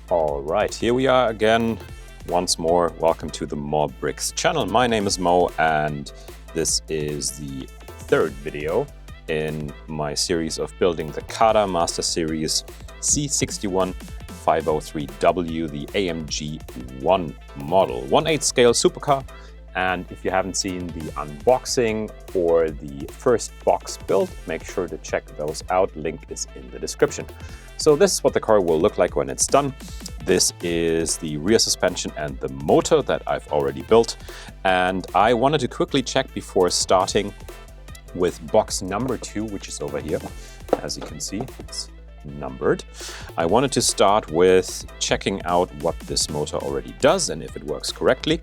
All right, here we are again. Once more, welcome to the Mo.re.Bricks channel. My name is Mo, and this is the third video in my series of building the CADA Master Series C61503W, the AMG 1 model, 1/8 scale supercar. And if you haven't seen the unboxing or the first box build, make sure to check those out. Link is in the description. So this is what the car will look like when it's done. This is the rear suspension and the motor that I've already built. And I wanted to quickly check before starting with box number 2, which is over here. As you can see, it's numbered. I wanted to start with checking out what this motor already does and if it works correctly.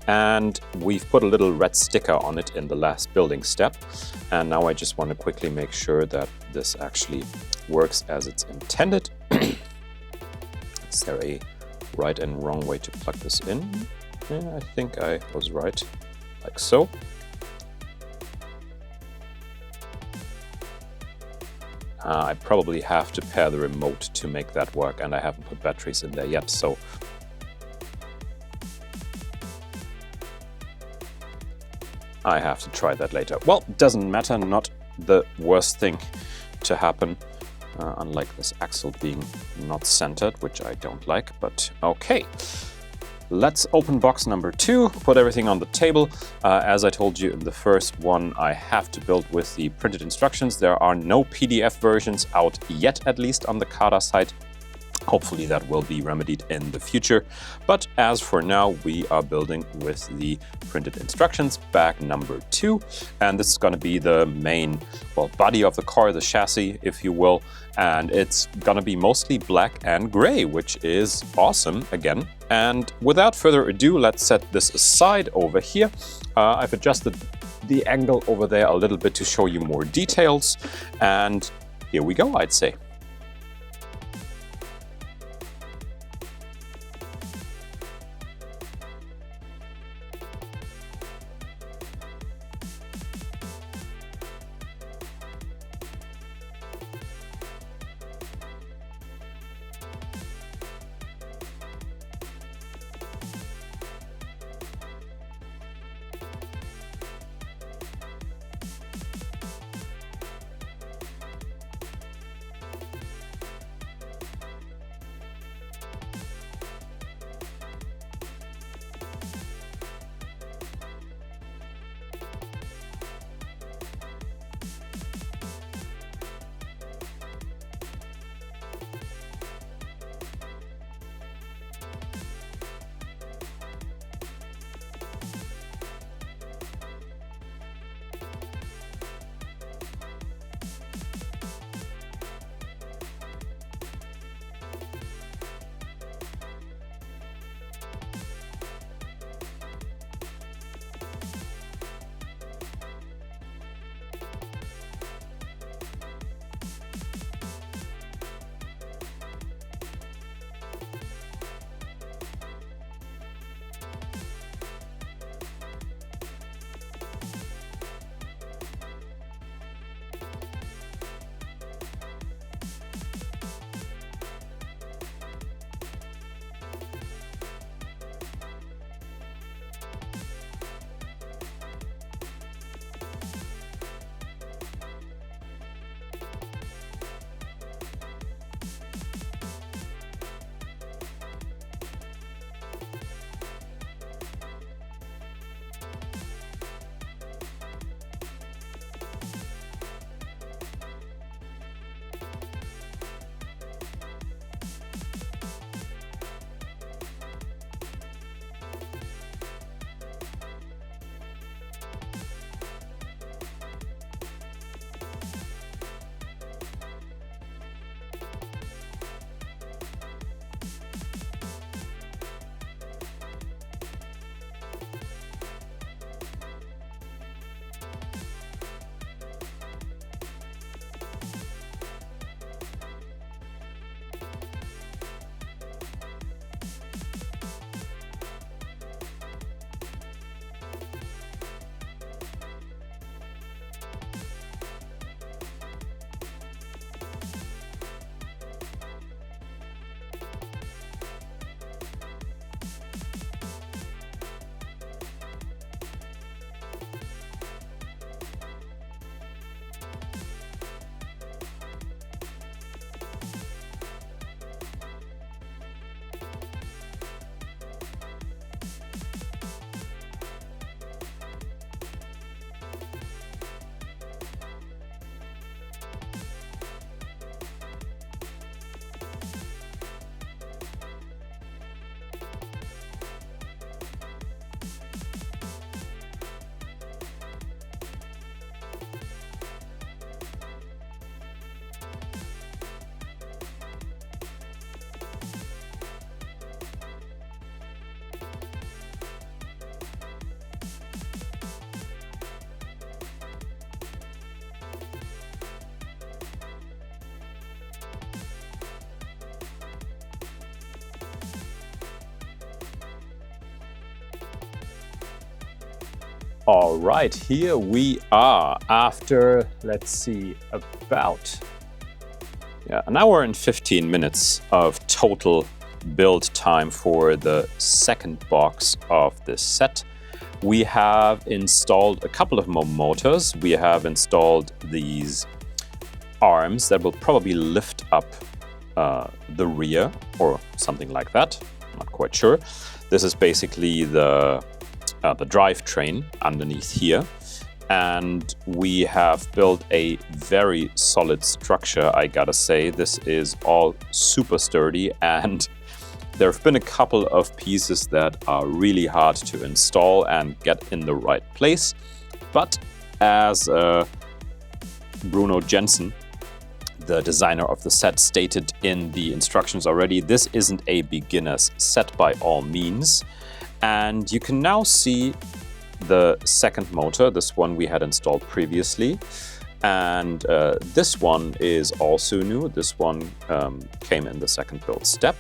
And we've put a little red sticker on it in the last building step. And now I just want to quickly make sure that this actually works as it's intended. Is there a right and wrong way to plug this in? Yeah, I think I was right, like so. I probably have to pair the remote to make that work, and I haven't put batteries in there yet, so I have to try that later. Well, doesn't matter, not the worst thing to happen, unlike this axle being not centered, which I don't like, but okay. Let's open box number 2, put everything on the table. As I told you in the first one, I have to build with the printed instructions. There are no PDF versions out yet, at least on the CADA site. Hopefully that will be remedied in the future. But as for now, we are building with the printed instructions, bag number 2. And this is going to be the main, well, body of the car, the chassis, if you will. And it's going to be mostly black and gray, which is awesome again. And without further ado, let's set this aside over here. I've adjusted the angle over there a little bit to show you more details. And here we go, I'd say. All right, here we are after, let's see, about an hour and 15 minutes of total build time for the second box of this set. We have installed a couple of more motors. We have installed these arms that will probably lift up the rear or something like that. I'm not quite sure. This is basically the drivetrain underneath here. And we have built a very solid structure, I gotta say. This is all super sturdy, and there have been a couple of pieces that are really hard to install and get in the right place. But as Bruno Jensen, the designer of the set, stated in the instructions already, this isn't a beginner's set by all means. And you can now see the second motor, this one we had installed previously. And this one is also new. This one came in the second build step.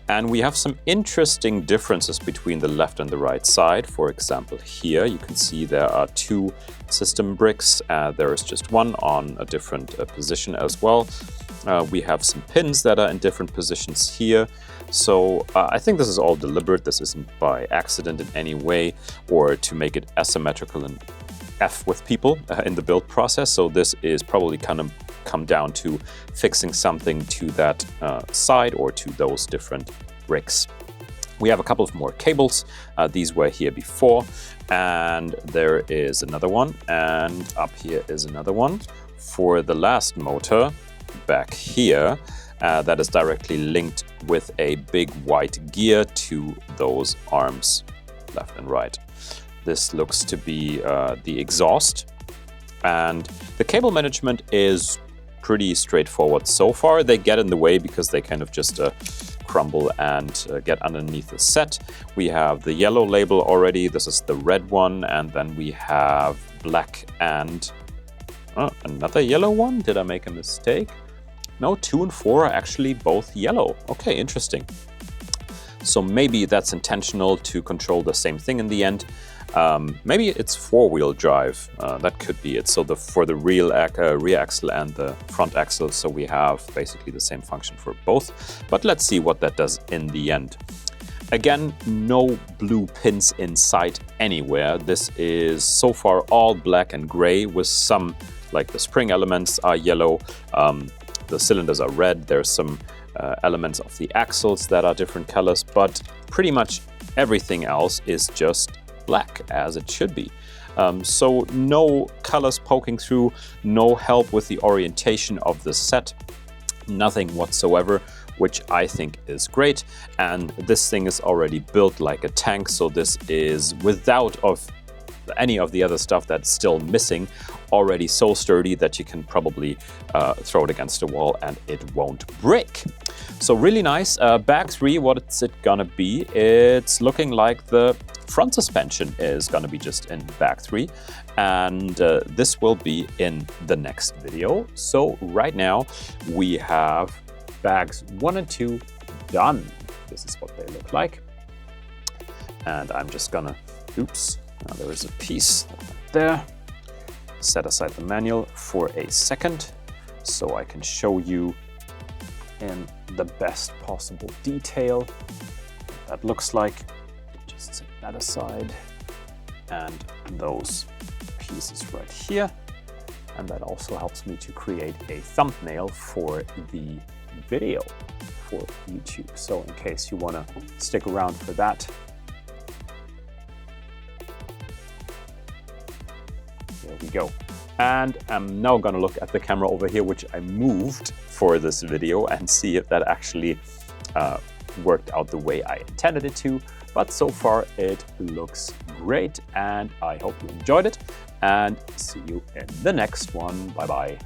And we have some interesting differences between the left and the right side. For example, here you can see there are two system bricks. There is just one on a different position as well. We have some pins that are in different positions here. So I think this is all deliberate. This isn't by accident in any way or to make it asymmetrical and F with people in the build process. So this is probably kind of come down to fixing something to that side or to those different bricks. We have a couple of more cables. These were here before, and there is another one, and up here is another one for the last motor back here. That is directly linked with a big white gear to those arms, left and right. This looks to be the exhaust, and the cable management is pretty straightforward so far. They get in the way because they kind of just crumble and get underneath the set. We have the yellow label already. This is the red one, and then we have black and another yellow one. Did I make a mistake? No, 2 and 4 are actually both yellow. Okay, interesting. So maybe that's intentional to control the same thing in the end. Maybe it's 4-wheel drive. That could be it. So for the rear axle and the front axle, so we have basically the same function for both. But let's see what that does in the end. Again, no blue pins in sight anywhere. This is so far all black and gray with some, like the spring elements are yellow. The cylinders are red. There's some elements of the axles that are different colors, but pretty much everything else is just black, as it should be. So no colors poking through, no help with the orientation of the set, nothing whatsoever, which I think is great. And this thing is already built like a tank, so this is without any of the other stuff that's still missing, already so sturdy that you can probably throw it against a wall and it won't break. So really nice. Bag 3, what's it gonna be? It's looking like the front suspension is gonna be just in bag 3, and this will be in the next video. So right now we have bags 1 and 2 done. This is what they look like. And I'm just gonna, oops, now there is a piece there. Set aside the manual for a second so I can show you in the best possible detail what that looks like. Just set that aside, and those pieces right here. And that also helps me to create a thumbnail for the video for YouTube. So in case you want to stick around for that, there we go. And I'm now gonna look at the camera over here, which I moved for this video, and see if that actually worked out the way I intended it to. But so far it looks great, and I hope you enjoyed it, and see you in the next one. Bye bye.